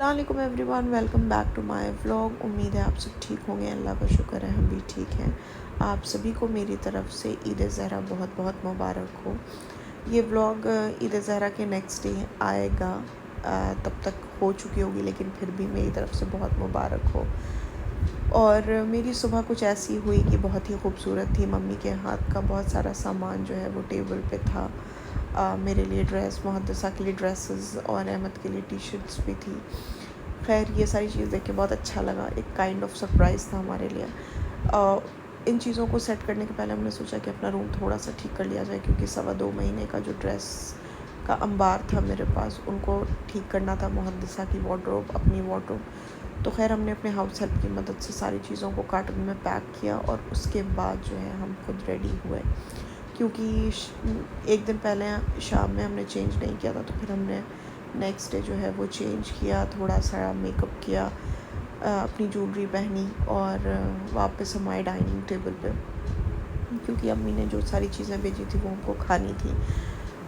अस्सलाम everyone, welcome back to my vlog. उम्मीद है आप सब ठीक होंगे। अल्लाह का शुक्र है हम भी ठीक हैं। आप सभी को मेरी तरफ से ईद ज़हरा बहुत बहुत मुबारक हो। ये व्लॉग ईद ज़हरा के नेक्स्ट डे आएगा, तब तक हो चुकी होगी, लेकिन फिर भी मेरी तरफ से बहुत मुबारक हो। और मेरी सुबह कुछ ऐसी हुई कि बहुत ही खूबसूरत थी। मम्मी के हाथ का बहुत सारा सामान जो है वो टेबल पे था। मेरे लिए ड्रेस, मुहद्दसा के लिए ड्रेसेस और अहमद के लिए टी शर्ट्स भी थी। खैर, ये सारी चीज़ देख के बहुत अच्छा लगा। एक काइंड ऑफ सरप्राइज़ था हमारे लिए। इन चीज़ों को सेट करने के पहले हमने सोचा कि अपना रूम थोड़ा सा ठीक कर लिया जाए, क्योंकि 2.25 महीने का जो ड्रेस का अंबार था मेरे पास, उनको ठीक करना था। मुहद्दसा की वार्डरोब, अपनी वार्डरोब। तो खैर, हमने अपने हाउस हेल्प की मदद से सारी चीज़ों को कार्टन में पैक किया और उसके बाद जो है हम खुद रेडी हुए, क्योंकि एक दिन पहले शाम में हमने चेंज नहीं किया था। तो फिर हमने नेक्स्ट डे जो है वो चेंज किया, थोड़ा सा मेकअप किया, अपनी ज्वेलरी पहनी और वापस हम आए डाइनिंग टेबल पे, क्योंकि अम्मी ने जो सारी चीज़ें भेजी थी वो हमको खानी थी।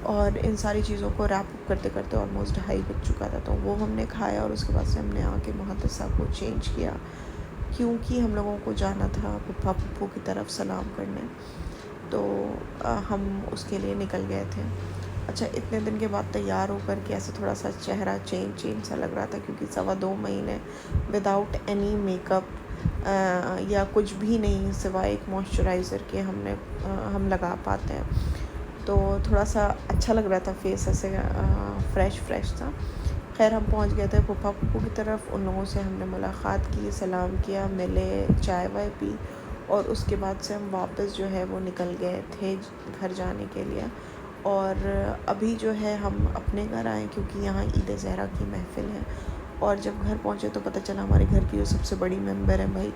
और इन सारी चीज़ों को रैप अप करते करते ऑलमोस्ट 2:30 बज चुका था। तो वो हमने खाया और उसके बाद से हमने आके मुहद्दसा को चेंज किया, क्योंकि हम लोगों को जाना था पप्पा पप्पू की तरफ सलाम करने। तो हम उसके लिए निकल गए थे। अच्छा, इतने दिन के बाद तैयार होकर के ऐसे थोड़ा सा चेहरा चेंज सा लग रहा था, क्योंकि 2.25 महीने विदाउट एनी मेकअप या कुछ भी नहीं सिवाय एक मॉइस्चराइज़र के हम लगा पाते हैं। तो थोड़ा सा अच्छा लग रहा था, फेस ऐसे फ्रेश था। खैर, हम पहुंच गए थे पप्पा पप्पू की तरफ। उन लोगों से हमने मुलाकात की, सलाम किया, मिले, चाय वाय पी, और उसके बाद से हम वापस जो है वो निकल गए थे घर जाने के लिए। और अभी जो है हम अपने घर आए, क्योंकि यहाँ ईद ज़हरा की महफ़िल है। और जब घर पहुँचे तो पता चला हमारे घर की जो सबसे बड़ी मेंबर है भाई,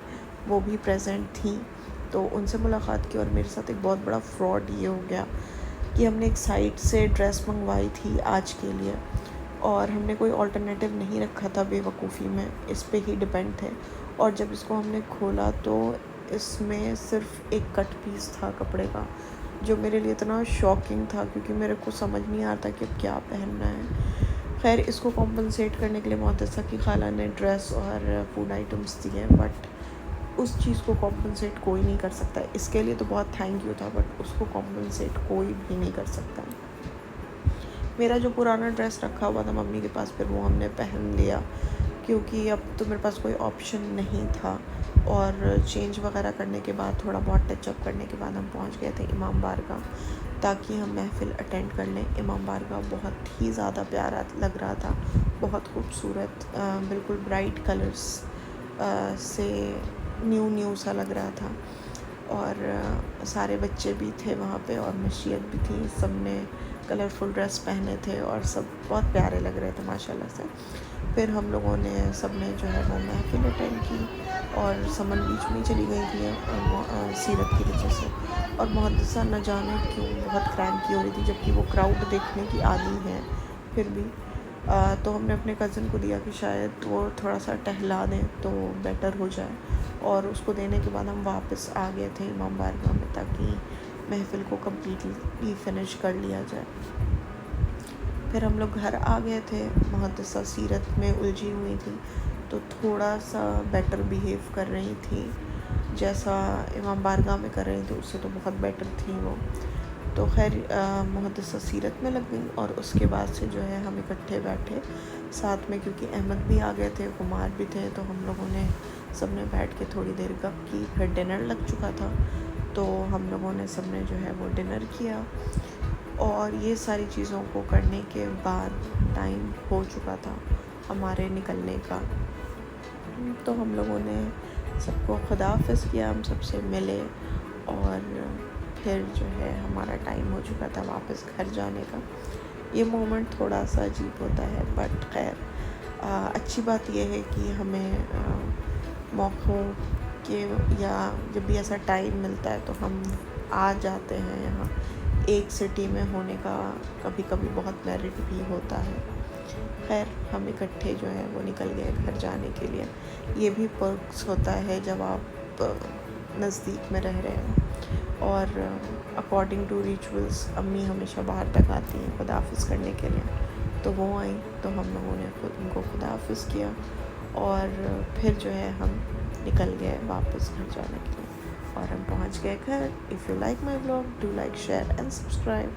वो भी प्रेजेंट थी। तो उनसे मुलाकात की, और मेरे साथ एक बहुत बड़ा फ्रॉड ये हो गया कि हमने एक साइट से ड्रेस मंगवाई थी आज के लिए, और हमने कोई अल्टरनेटिव नहीं रखा था, बेवकूफ़ी में इस पे ही डिपेंड थे। और जब इसको हमने खोला तो इसमें सिर्फ एक कट पीस था कपड़े का, जो मेरे लिए इतना शॉकिंग था, क्योंकि मेरे को समझ नहीं आ रहा था कि अब क्या पहनना है। खैर, इसको कॉम्पनसेट करने के लिए मुहद्दसा की खाला ने ड्रेस और फूड आइटम्स दिए, बट उस चीज़ को कॉम्पनसेट कोई नहीं कर सकता। इसके लिए तो बहुत थैंक यू था, बट उसको कॉम्पनसेट कोई भी नहीं कर सकता। मेरा जो पुराना ड्रेस रखा हुआ था मम्मी के पास, फिर वो हमने पहन लिया, क्योंकि अब तो मेरे पास कोई ऑप्शन नहीं था। और चेंज वगैरह करने के बाद, थोड़ा बहुत टचअप करने के बाद, हम पहुंच गए थे इमाम बारगाह, ताकि हम महफ़िल अटेंड कर लें। इमाम बारगाह बहुत ही ज़्यादा प्यारा लग रहा था, बहुत खूबसूरत, बिल्कुल ब्राइट कलर्स से न्यू सा लग रहा था। और सारे बच्चे भी थे वहाँ पे, और मशीयत भी थी। सब ने कलरफुल ड्रेस पहने थे और सब बहुत प्यारे लग रहे थे माशाल्लाह से। फिर हम लोगों ने सब ने जो है वो महफिल अटेंड की, और समन बीच में चली गई थी सीरत की वजह से। और मुहद्दसा न जाने क्यों बहुत क्रैंकी हो रही थी, जबकि वो क्राउड देखने की आदी है फिर भी। तो हमने अपने कज़न को दिया कि शायद वो थोड़ा सा टहला दें तो बेटर हो जाए, और उसको देने के बाद हम वापस आ गए थे इमाम बारगाह में, ताकि महफ़िल को कम्प्लीटली फ़िनिश कर लिया जाए। फिर हम लोग घर आ गए थे। मुहद्दसा सीरत में उलझी हुई थी, तो थोड़ा सा बेटर बिहेव कर रही थी, जैसा इमाम बारगाह में कर रही थी उससे तो बहुत बेटर थी वो। तो खैर, मुहद्दसा सीरत में लग गई, और उसके बाद से जो है हम इकट्ठे बैठे साथ में, क्योंकि अहमद भी आ गए थे, कुमार भी थे। तो हम लोगों ने सब ने बैठ के थोड़ी देर गप की। फिर डिनर लग चुका था, तो हम लोगों ने सब ने जो है वो डिनर किया। और ये सारी चीज़ों को करने के बाद टाइम हो चुका था हमारे निकलने का। तो हम लोगों ने सबको खुदाफिज़ किया, हम सबसे मिले, और फिर जो है हमारा टाइम हो चुका था वापस घर जाने का। ये मोमेंट थोड़ा सा अजीब होता है, बट खैर, अच्छी बात यह है कि हमें मौक़ों के, या जब भी ऐसा टाइम मिलता है तो हम आ जाते हैं यहाँ। एक सिटी में होने का कभी कभी बहुत मेरिट भी होता है। खैर, हम इकट्ठे जो है वो निकल गए घर जाने के लिए। ये भी पर्क्स होता है जब आप नज़दीक में रह रहे हैं। और अकॉर्डिंग टू रिचुअल्स, अम्मी हमेशा बाहर तक आती हैं खुदाफिज़ करने के लिए। तो वो आई, तो हम लोगों ने उनको खुदा हाफिज़ किया और फिर जो है हम निकल गए वापस घर जाने के लिए और हम पहुंच गए घर। If you like my vlog, do like, share and subscribe.